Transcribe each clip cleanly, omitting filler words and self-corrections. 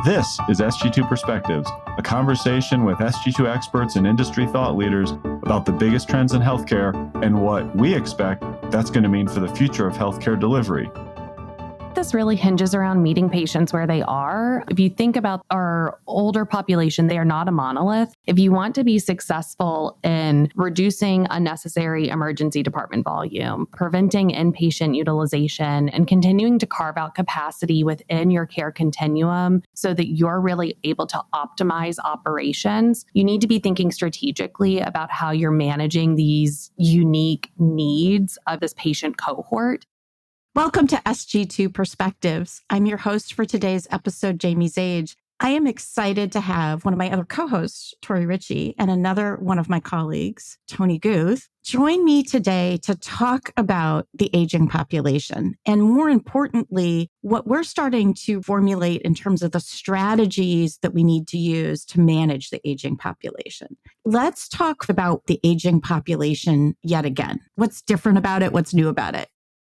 This is SG2 Perspectives, a conversation with SG2 experts and industry thought leaders about the biggest trends in healthcare and what we expect that's going to mean for the future of healthcare delivery. This really hinges around meeting patients where they are. If you think about our older population, they are not a monolith. If you want to be successful in reducing unnecessary emergency department volume, preventing inpatient utilization, and continuing to carve out capacity within your care continuum so that you're really able to optimize operations, you need to be thinking strategically about how you're managing these unique needs of this patient cohort. Welcome to SG2 Perspectives. I'm your host for today's episode, Jayme Zage. I am excited to have one of my other co-hosts, Tori Richie, and another one of my colleagues, Tony Guth, join me today to talk about the aging population. And more importantly, what we're starting to formulate in terms of the strategies that we need to use to manage the aging population. Let's talk about the aging population yet again. What's different about it? What's new about it?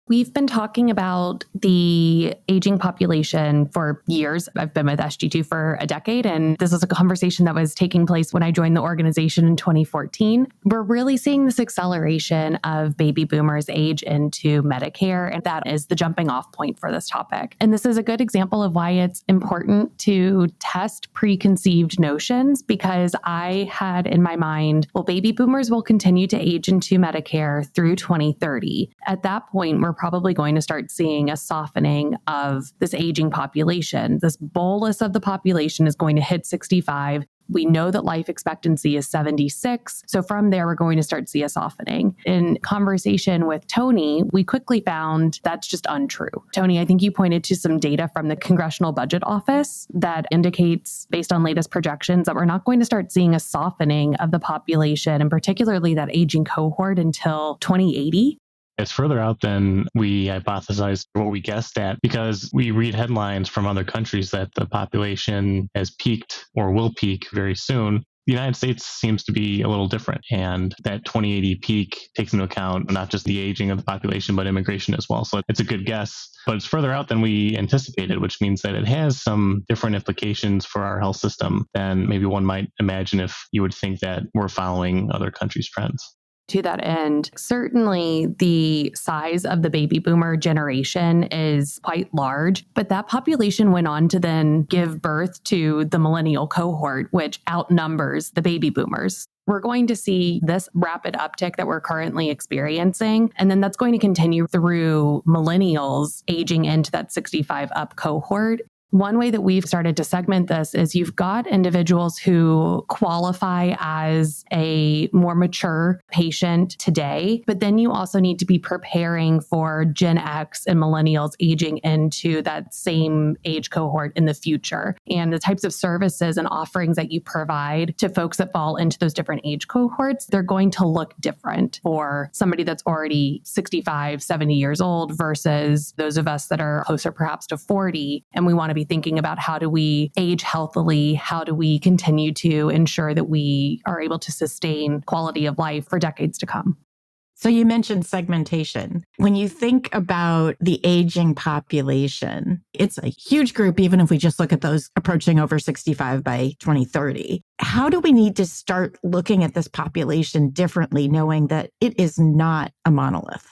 We've been talking about the aging population for years. I've been with SG2 for a decade, and this is a conversation that was taking place when I joined the organization in 2014. We're really seeing this acceleration of baby boomers age into Medicare, and that is the jumping off point for this topic. And this is a good example of why it's important to test preconceived notions, because I had in my mind, well, baby boomers will continue to age into Medicare through 2030. At that point, we're probably going to start seeing a softening of this aging population. This bolus of the population is going to hit 65. We know that life expectancy is 76. So from there, we're going to start to see a softening. In conversation with Tony, we quickly found that's just untrue. Tony, I think you pointed to some data from the Congressional Budget Office that indicates, based on latest projections, that we're not going to start seeing a softening of the population, and particularly that aging cohort, until 2080. It's further out than we hypothesized or what we guessed at, because we read headlines from other countries that the population has peaked or will peak very soon. The United States seems to be a little different, and that 2080 peak takes into account not just the aging of the population, but immigration as well. So it's a good guess, but it's further out than we anticipated, which means that it has some different implications for our health system than maybe one might imagine if you would think that we're following other countries' trends. To that end, certainly the size of the baby boomer generation is quite large, but that population went on to then give birth to the millennial cohort, which outnumbers the baby boomers. We're going to see this rapid uptick that we're currently experiencing, and then that's going to continue through millennials aging into that 65 up cohort. One way that we've started to segment this is you've got individuals who qualify as a more mature patient today, but then you also need to be preparing for Gen X and millennials aging into that same age cohort in the future. And the types of services and offerings that you provide to folks that fall into those different age cohorts, they're going to look different for somebody that's already 65, 70 years old versus those of us that are closer perhaps to 40. And we want to be thinking about, how do we age healthily? How do we continue to ensure that we are able to sustain quality of life for decades to come? So you mentioned segmentation. When you think about the aging population, it's a huge group, even if we just look at those approaching over 65 by 2030. How do we need to start looking at this population differently, knowing that it is not a monolith?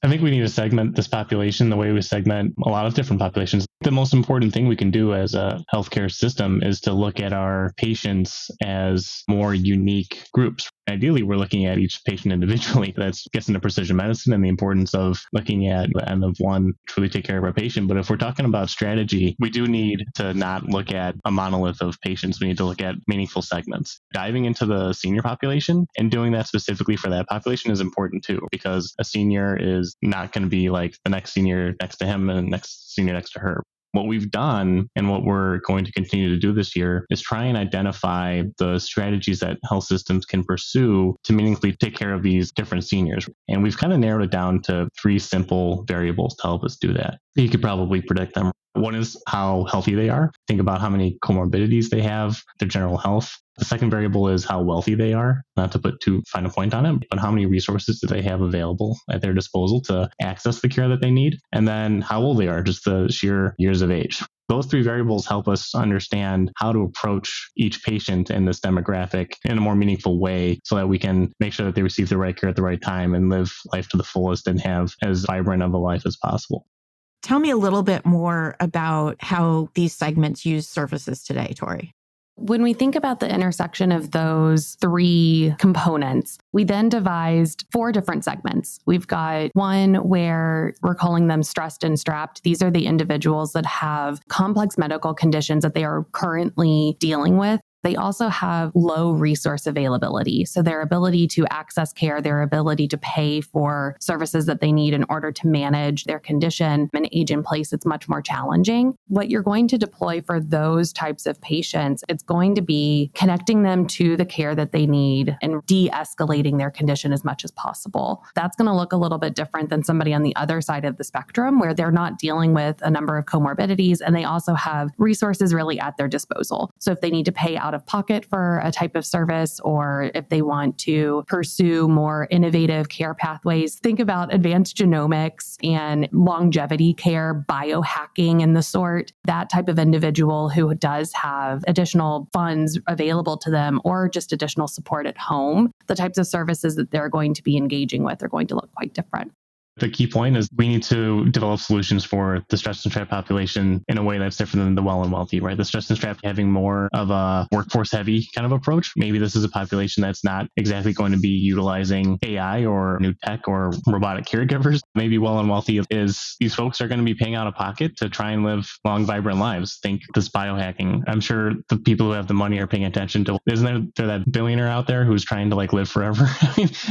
I think we need to segment this population the way we segment a lot of different populations. The most important thing we can do as a healthcare system is to look at our patients as more unique groups. Ideally, we're looking at each patient individually. That gets into precision medicine and the importance of looking at the end of one, truly take care of our patient. But if we're talking about strategy, we do need to not look at a monolith of patients. We need to look at meaningful segments. Diving into the senior population and doing that specifically for that population is important too, because a senior is not going to be like the next senior next to him and the next senior next to her. What we've done and what we're going to continue to do this year is try and identify the strategies that health systems can pursue to meaningfully take care of these different seniors. And we've kind of narrowed it down to 3 simple variables to help us do that. You could probably predict them. One is how healthy they are. Think about how many comorbidities they have, their general health. The second variable is how wealthy they are, not to put too fine a point on it, but how many resources do they have available at their disposal to access the care that they need? And then how old they are, just the sheer years of age. Those three variables help us understand how to approach each patient in this demographic in a more meaningful way so that we can make sure that they receive the right care at the right time and live life to the fullest and have as vibrant of a life as possible. Tell me a little bit more about how these segments use services today, Tori. When we think about the intersection of those three components, we then devised 4 different segments. We've got one where we're calling them stressed and strapped. These are the individuals that have complex medical conditions that they are currently dealing with. They also have low resource availability. So their ability to access care, their ability to pay for services that they need in order to manage their condition and age in place, it's much more challenging. What you're going to deploy for those types of patients, it's going to be connecting them to the care that they need and de-escalating their condition as much as possible. That's going to look a little bit different than somebody on the other side of the spectrum where they're not dealing with a number of comorbidities and they also have resources really at their disposal. So if they need to pay out of pocket for a type of service, or if they want to pursue more innovative care pathways, think about advanced genomics and longevity care, biohacking and the sort, that type of individual who does have additional funds available to them or just additional support at home, the types of services that they're going to be engaging with are going to look quite different. The key point is we need to develop solutions for the stressed and strapped population in a way that's different than the well and wealthy, right? The stressed and strapped having more of a workforce heavy kind of approach. Maybe this is a population that's not exactly going to be utilizing AI or new tech or robotic caregivers. Maybe well and wealthy is these folks are going to be paying out of pocket to try and live long, vibrant lives. Think this biohacking. I'm sure the people who have the money are paying attention to, isn't there that billionaire out there who's trying to live forever?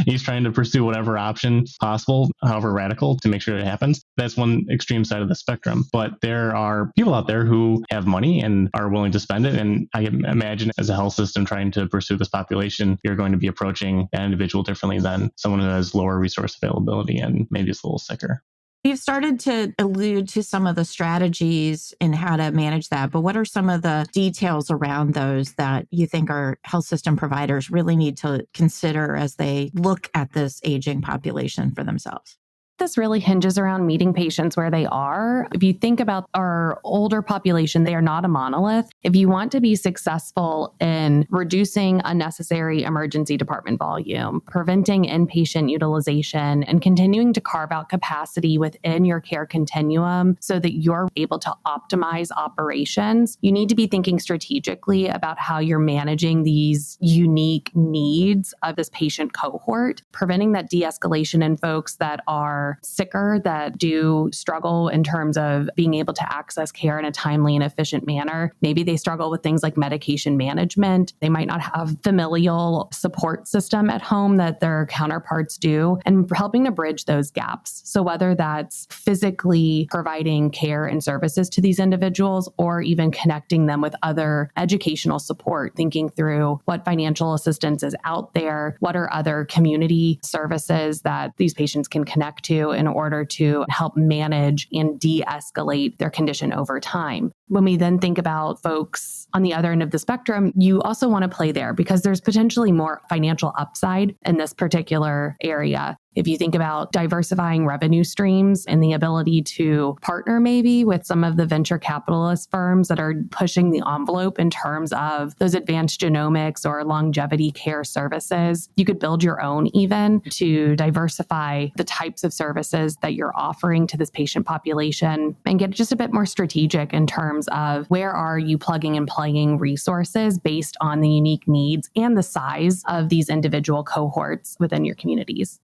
He's trying to pursue whatever option possible, however radical, to make sure it happens. That's one extreme side of the spectrum. But there are people out there who have money and are willing to spend it. And I imagine as a health system trying to pursue this population, you're going to be approaching that individual differently than someone who has lower resource availability and maybe is a little sicker. You've started to allude to some of the strategies in how to manage that, but what are some of the details around those that you think our health system providers really need to consider as they look at this aging population for themselves? This really hinges around meeting patients where they are. If you think about our older population, they are not a monolith. If you want to be successful in reducing unnecessary emergency department volume, preventing inpatient utilization, and continuing to carve out capacity within your care continuum so that you're able to optimize operations, you need to be thinking strategically about how you're managing these unique needs of this patient cohort, preventing that de-escalation in folks that are sicker, that do struggle in terms of being able to access care in a timely and efficient manner. Maybe they struggle with things like medication management. They might not have familial support system at home that their counterparts do, and helping to bridge those gaps. So whether that's physically providing care and services to these individuals or even connecting them with other educational support, thinking through what financial assistance is out there, what are other community services that these patients can connect to in order to help manage and de-escalate their condition over time. When we then think about folks on the other end of the spectrum, you also want to play there because there's potentially more financial upside in this particular area. If you think about diversifying revenue streams and the ability to partner maybe with some of the venture capitalist firms that are pushing the envelope in terms of those advanced genomics or longevity care services, you could build your own even to diversify the types of services that you're offering to this patient population and get just a bit more strategic in terms of where are you plugging and playing resources based on the unique needs and the size of these individual cohorts within your communities.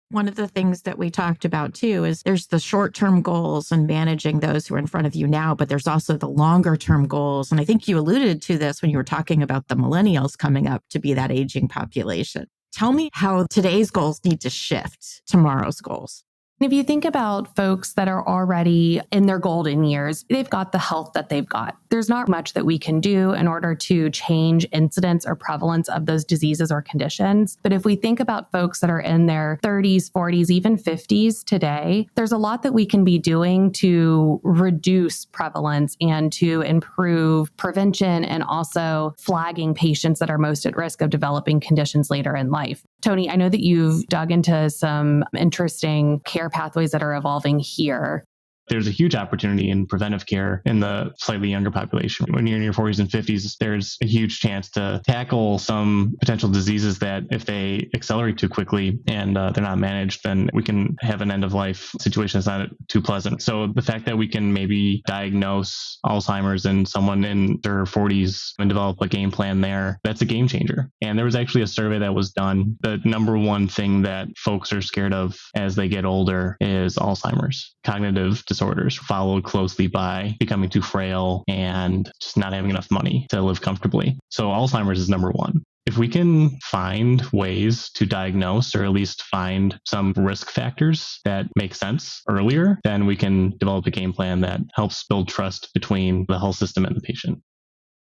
One of the things that we talked about too is there's the short-term goals and managing those who are in front of you now, but there's also the longer-term goals. And I think you alluded to this when you were talking about the millennials coming up to be that aging population. Tell me how today's goals need to shift tomorrow's goals. If you think about folks that are already in their golden years, they've got the health that they've got. There's not much that we can do in order to change incidence or prevalence of those diseases or conditions. But if we think about folks that are in their 30s, 40s, even 50s today, there's a lot that we can be doing to reduce prevalence and to improve prevention and also flagging patients that are most at risk of developing conditions later in life. Tony, I know that you've dug into some interesting care pathways that are evolving here. There's a huge opportunity in preventive care in the slightly younger population. When you're in your 40s and 50s, there's a huge chance to tackle some potential diseases that if they accelerate too quickly and they're not managed, then we can have an end of life situation that's not too pleasant. So the fact that we can maybe diagnose Alzheimer's in someone in their 40s and develop a game plan there, that's a game changer. And there was actually a survey that was done. The number one thing that folks are scared of as they get older is Alzheimer's. Cognitive disorders, followed closely by becoming too frail and just not having enough money to live comfortably. So Alzheimer's is number one. If we can find ways to diagnose or at least find some risk factors that make sense earlier, then we can develop a game plan that helps build trust between the health system and the patient.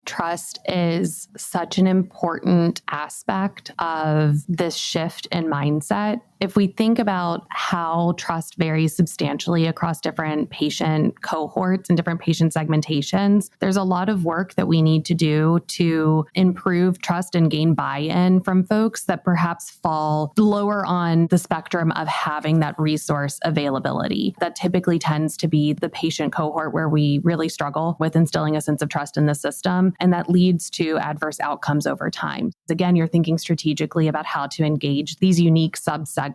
Trust is such an important aspect of this shift in mindset. If we think about how trust varies substantially across different patient cohorts and different patient segmentations, there's a lot of work that we need to do to improve trust and gain buy-in from folks that perhaps fall lower on the spectrum of having that resource availability. That typically tends to be the patient cohort where we really struggle with instilling a sense of trust in the system, and that leads to adverse outcomes over time. Again, you're thinking strategically about how to engage these unique subsegments.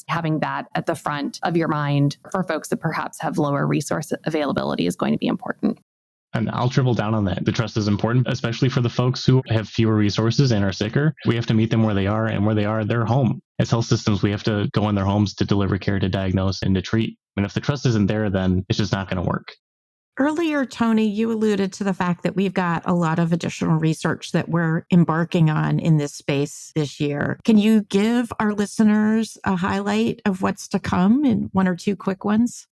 Having that at the front of your mind for folks that perhaps have lower resource availability is going to be important. And I'll triple down on that. The trust is important, especially for the folks who have fewer resources and are sicker. We have to meet them where they are, and where they are, they're home. As health systems, we have to go in their homes to deliver care, to diagnose, and to treat. And if the trust isn't there, then it's just not going to work. Earlier, Tony, you alluded to the fact that we've got a lot of additional research that we're embarking on in this space this year. Can you give our listeners a highlight of what's to come in one or two quick ones?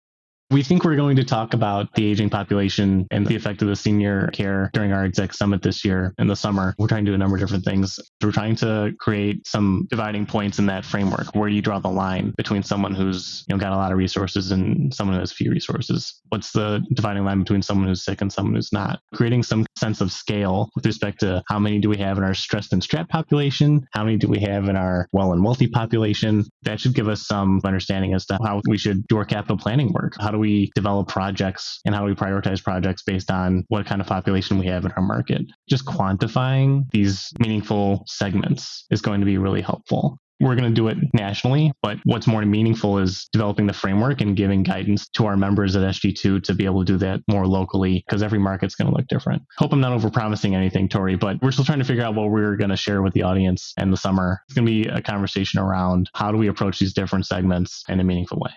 We think we're going to talk about the aging population and the effect of the senior care during our exec summit this year in the summer. We're trying to do a number of different things. We're trying to create some dividing points in that framework. Where do you draw the line between someone who's got a lot of resources and someone who has few resources? What's the dividing line between someone who's sick and someone who's not? Creating some sense of scale with respect to how many do we have in our stressed and strapped population? How many do we have in our well and wealthy population? That should give us some understanding as to how we should do our capital planning work. How do we develop projects and how do we prioritize projects based on what kind of population we have in our market? Just quantifying these meaningful segments is going to be really helpful. We're going to do it nationally, but what's more meaningful is developing the framework and giving guidance to our members at SG2 to be able to do that more locally, because every market's going to look different. Hope I'm not overpromising anything, Tori, but we're still trying to figure out what we're going to share with the audience in the summer. It's going to be a conversation around how do we approach these different segments in a meaningful way.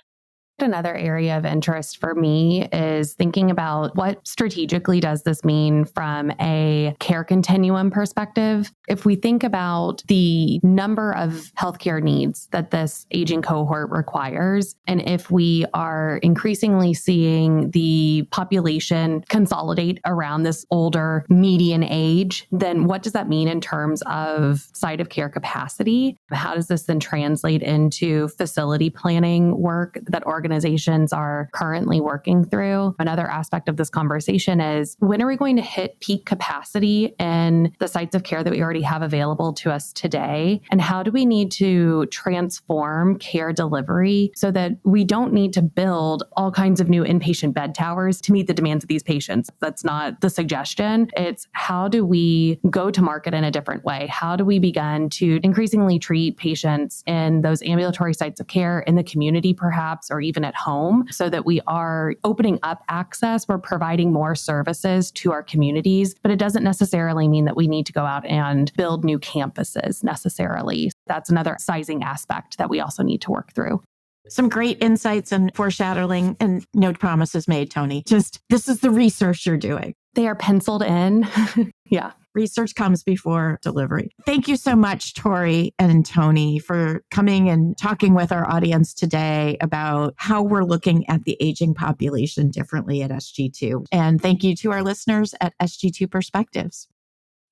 Another area of interest for me is thinking about what strategically does this mean from a care continuum perspective. If we think about the number of healthcare needs that this aging cohort requires, and if we are increasingly seeing the population consolidate around this older median age, then what does that mean in terms of site of care capacity? How does this then translate into facility planning work that organizations are currently working through? Another aspect of this conversation is, when are we going to hit peak capacity in the sites of care that we already have available to us today? And how do we need to transform care delivery so that we don't need to build all kinds of new inpatient bed towers to meet the demands of these patients? That's not the suggestion. It's how do we go to market in a different way? How do we begin to increasingly treat patients in those ambulatory sites of care, in the community perhaps, or even at home, so that we are opening up access, we're providing more services to our communities, but it doesn't necessarily mean that we need to go out and build new campuses necessarily. That's another sizing aspect that we also need to work through. Some great insights and foreshadowing, and no promises made, Tony. Just, this is the research you're doing. They are penciled in. Yeah. Research comes before delivery. Thank you so much, Tori and Tony, for coming and talking with our audience today about how we're looking at the aging population differently at SG2. And thank you to our listeners at SG2 Perspectives.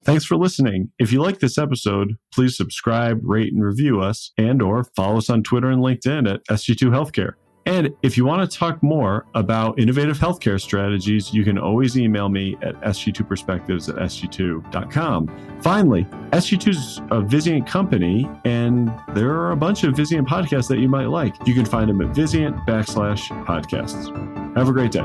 Thanks for listening. If you like this episode, please subscribe, rate, and review us, and/or follow us on Twitter and LinkedIn at SG2 Healthcare. And if you want to talk more about innovative healthcare strategies, you can always email me at sg2perspectives@sg2.com. Finally, SG2 is a Vizient company, and there are a bunch of Vizient podcasts that you might like. You can find them at Vizient /podcasts. Have a great day.